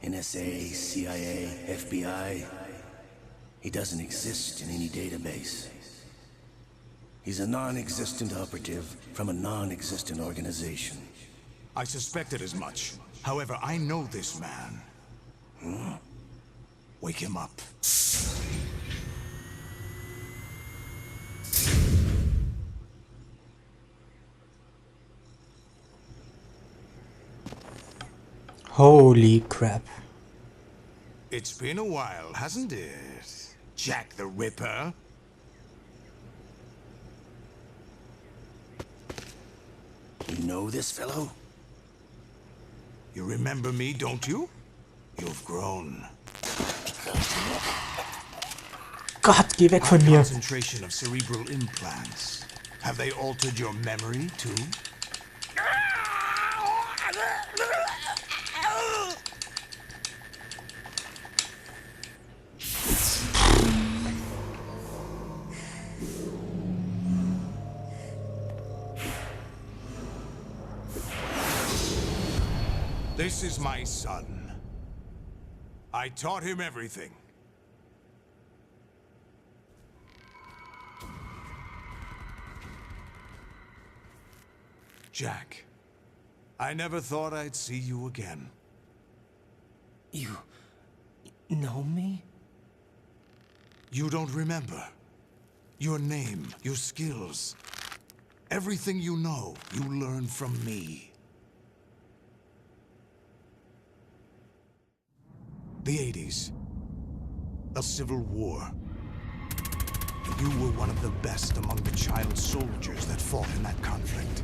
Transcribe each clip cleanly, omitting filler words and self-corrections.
NSA, CIA, FBI. He doesn't exist in any database. He's a non-existent operative from a non-existent organization. I suspected as much. However, I know this man. Wake him up. Holy crap. It's been a while, hasn't it? Jack the Ripper? You know this fellow? You remember me, don't you? You've grown. Gott, geh weg von mir. Concentration of cerebral implants. Have they altered your memory, too? This is my son. I taught him everything. Jack, I never thought I'd see you again. You know me? You don't remember. Your name, your skills. Everything you know, you learned from me. The 80s. A civil war. You were one of the best among the child soldiers that fought in that conflict.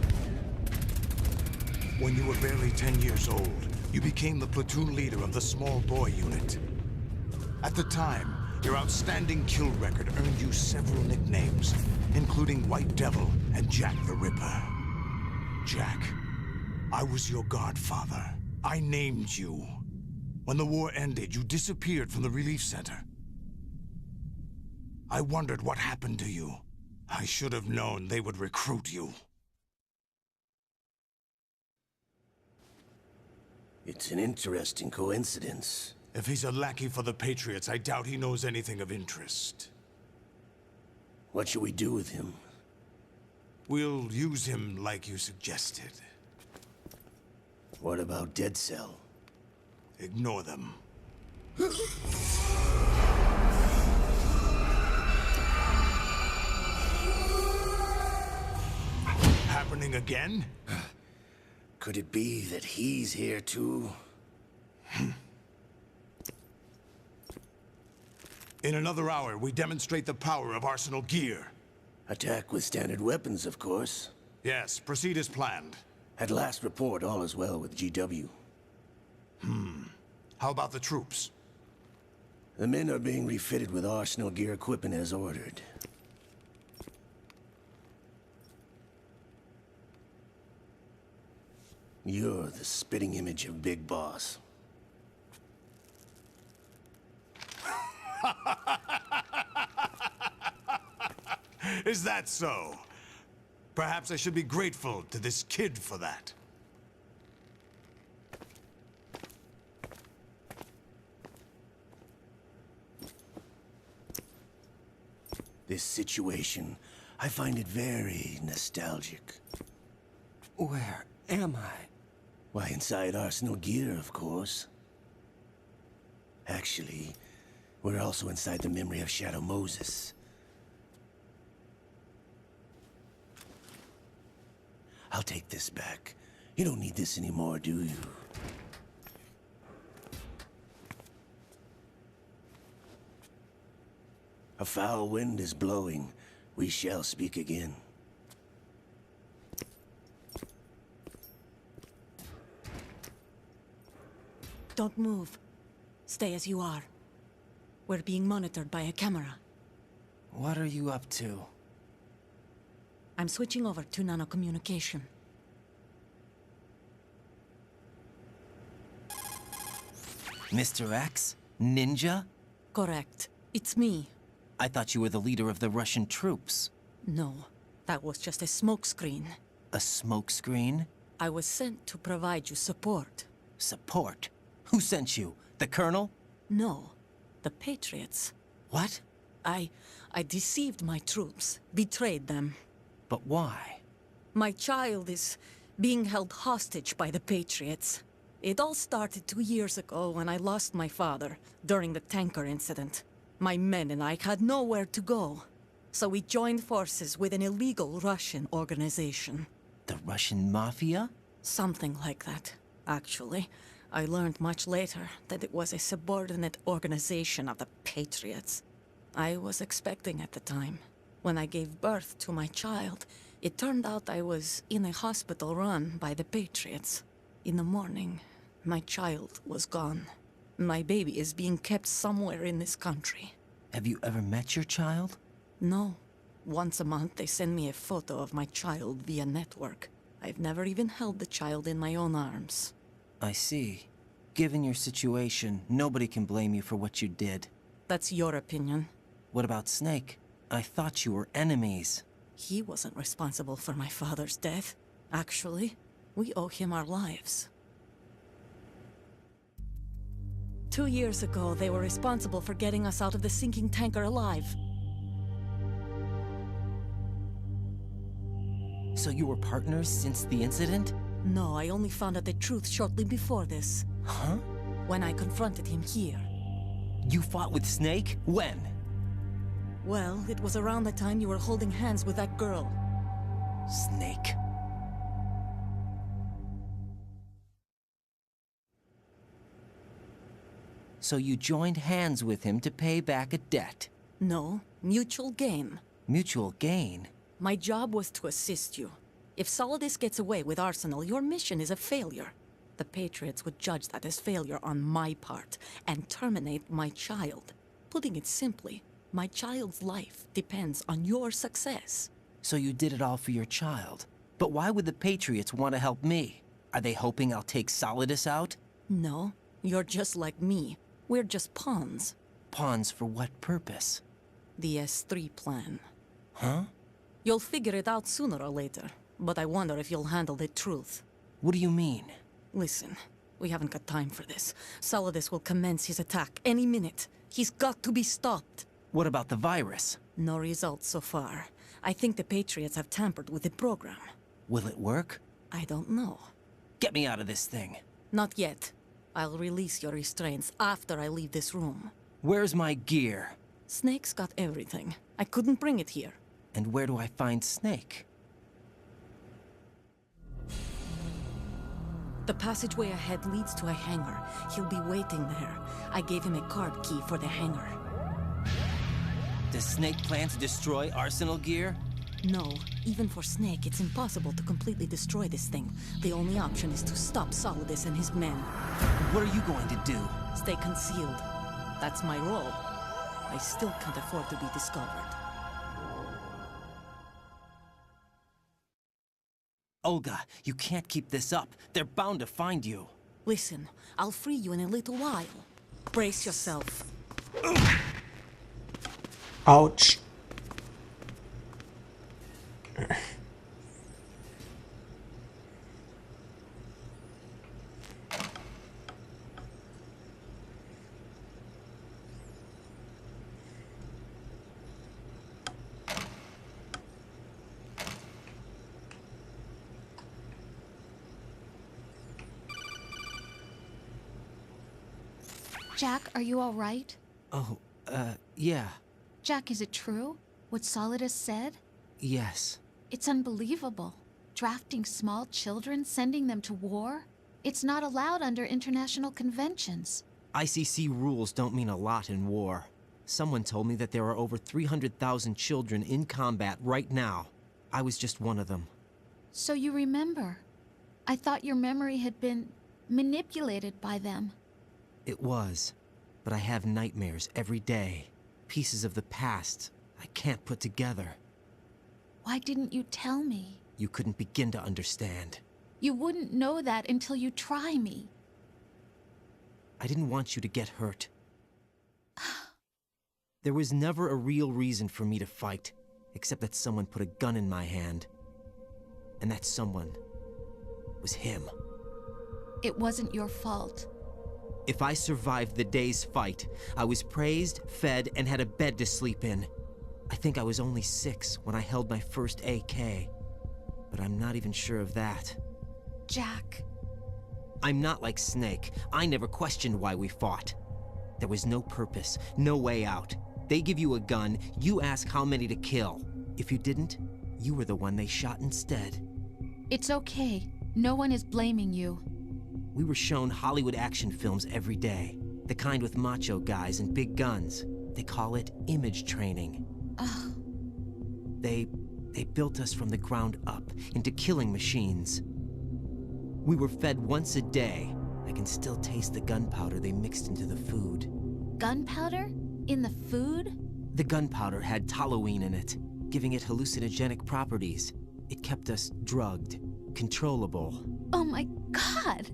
When you were barely 10 years old, you became the platoon leader of the small boy unit. At the time, your outstanding kill record earned you several nicknames, including White Devil and Jack the Ripper. Jack, I was your godfather. I named you. When the war ended, you disappeared from the relief center. I wondered what happened to you. I should have known they would recruit you. It's an interesting coincidence. If he's a lackey for the Patriots, I doubt he knows anything of interest. What should we do with him? We'll use him like you suggested. What about Dead Cell? Ignore them. Happening again? Could it be that he's here too? In another hour, we demonstrate the power of Arsenal gear. Attack with standard weapons, of course. Yes, proceed as planned. At last report, all is well with GW. How about the troops? The men are being refitted with Arsenal gear equipment as ordered. You're the spitting image of Big Boss. Is that so? Perhaps I should be grateful to this kid for that. This situation, I find it very nostalgic. Where am I? Why, inside Arsenal gear, of course. Actually, we're also inside the memory of Shadow Moses. I'll take this back. You don't need this anymore, do you? A foul wind is blowing. We shall speak again. Don't move. Stay as you are. We're being monitored by a camera. What are you up to? I'm switching over to nanocommunication. Mr. X? Ninja? Correct. It's me. I thought you were the leader of the Russian troops. No, that was just a smokescreen. A smokescreen? I was sent to provide you support. Support? Who sent you? The Colonel? No, the Patriots. What? I deceived my troops, betrayed them. But why? My child is being held hostage by the Patriots. It all started 2 years ago when I lost my father during the tanker incident. My men and I had nowhere to go, so we joined forces with an illegal Russian organization. The Russian Mafia? Something like that, actually. I learned much later that it was a subordinate organization of the Patriots. I was expecting at the time. When I gave birth to my child, it turned out I was in a hospital run by the Patriots. In the morning, my child was gone. My baby is being kept somewhere in this country. Have you ever met your child? No. Once a month, they send me a photo of my child via network. I've never even held the child in my own arms. I see. Given your situation, nobody can blame you for what you did. That's your opinion. What about Snake? I thought you were enemies. He wasn't responsible for my father's death. Actually, we owe him our lives. 2 years ago, they were responsible for getting us out of the sinking tanker alive. So you were partners since the incident? No, I only found out the truth shortly before this. Huh? When I confronted him here. You fought with Snake? When? Well, it was around the time you were holding hands with that girl. Snake. So you joined hands with him to pay back a debt? No, mutual gain. Mutual gain? My job was to assist you. If Solidus gets away with Arsenal, your mission is a failure. The Patriots would judge that as failure on my part and terminate my child. Putting it simply, my child's life depends on your success. So you did it all for your child. But why would the Patriots want to help me? Are they hoping I'll take Solidus out? No, you're just like me. We're just pawns. Pawns for what purpose? The S3 plan. Huh? You'll figure it out sooner or later, but I wonder if you'll handle the truth. What do you mean? Listen, we haven't got time for this. Solidus will commence his attack any minute. He's got to be stopped. What about the virus? No results so far. I think the Patriots have tampered with the program. Will it work? I don't know. Get me out of this thing. Not yet. I'll release your restraints after I leave this room. Where's my gear? Snake's got everything. I couldn't bring it here. And where do I find Snake? The passageway ahead leads to a hangar. He'll be waiting there. I gave him a card key for the hangar. Does Snake plan to destroy Arsenal gear? No, even for Snake, it's impossible to completely destroy this thing. The only option is to stop Solidus and his men. What are you going to do? Stay concealed. That's my role. I still can't afford to be discovered. Olga, you can't keep this up. They're bound to find you. Listen, I'll free you in a little while. Brace yourself. Ouch. Jack, are you all right? Oh, yeah. Jack, is it true? What Solidus said? Yes. It's unbelievable. Drafting small children, sending them to war? It's not allowed under international conventions. ICC rules don't mean a lot in war. Someone told me that there are over 300,000 children in combat right now. I was just one of them. So you remember. I thought your memory had been manipulated by them. It was. But I have nightmares every day. Pieces of the past I can't put together. Why didn't you tell me? You couldn't begin to understand. You wouldn't know that until you try me. I didn't want you to get hurt. There was never a real reason for me to fight, except that someone put a gun in my hand. And that someone was him. It wasn't your fault. If I survived the day's fight, I was praised, fed, and had a bed to sleep in. I think I was only 6 when I held my first AK. But I'm not even sure of that. Jack. I'm not like Snake. I never questioned why we fought. There was no purpose, no way out. They give you a gun, you ask how many to kill. If you didn't, you were the one they shot instead. It's okay. No one is blaming you. We were shown Hollywood action films every day. The kind with macho guys and big guns. They call it image training. Ugh. They built us from the ground up into killing machines. We were fed once a day. I can still taste the gunpowder they mixed into the food. Gunpowder? In the food? The gunpowder had toluene in it, giving it hallucinogenic properties. It kept us drugged, controllable. Oh my God!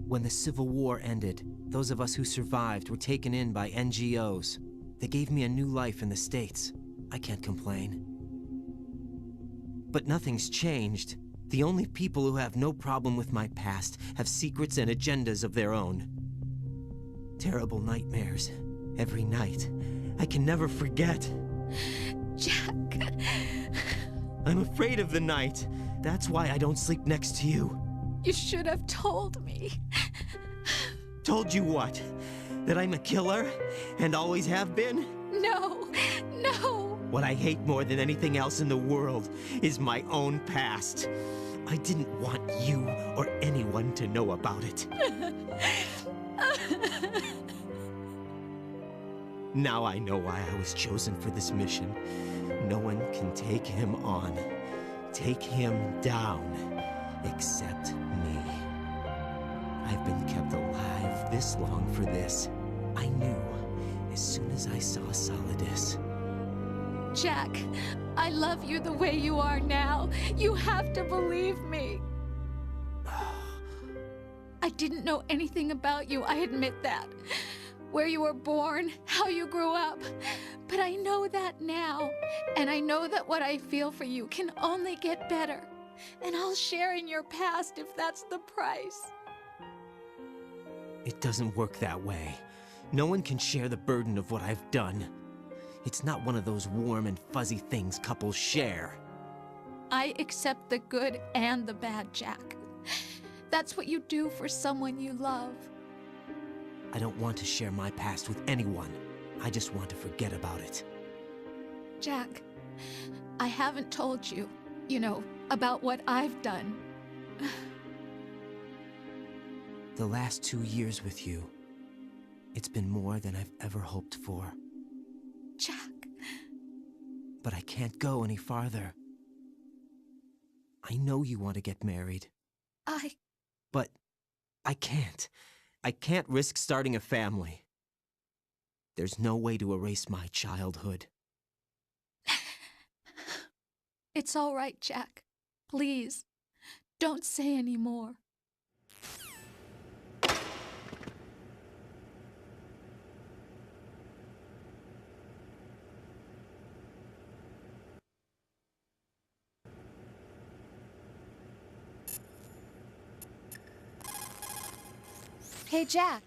When the Civil War ended, those of us who survived were taken in by NGOs. They gave me a new life in the States. I can't complain. But nothing's changed. The only people who have no problem with my past have secrets and agendas of their own. Terrible nightmares. Every night. I can never forget. Jack. I'm afraid of the night. That's why I don't sleep next to you. You should have told me. Told you what? That I'm a killer? And always have been? No, no. What I hate more than anything else in the world is my own past. I didn't want you or anyone to know about it. Now I know why I was chosen for this mission. No one can take him on, take him down, except me. I've been kept alive this long for this. I knew as soon as I saw Solidus. Jack, I love you the way you are now. You have to believe me. I didn't know anything about you, I admit that. Where you were born, how you grew up. But I know that now. And I know that what I feel for you can only get better. And I'll share in your past if that's the price. It doesn't work that way. No one can share the burden of what I've done. It's not one of those warm and fuzzy things couples share. I accept the good and the bad, Jack. That's what you do for someone you love. I don't want to share my past with anyone. I just want to forget about it. Jack, I haven't told you, about what I've done. The last 2 years with you, it's been more than I've ever hoped for. Jack. But I can't go any farther. I know you want to get married. But I can't. I can't risk starting a family. There's no way to erase my childhood. It's all right, Jack. Please, don't say any more. Hey, Jack.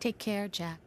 Take care, Jack.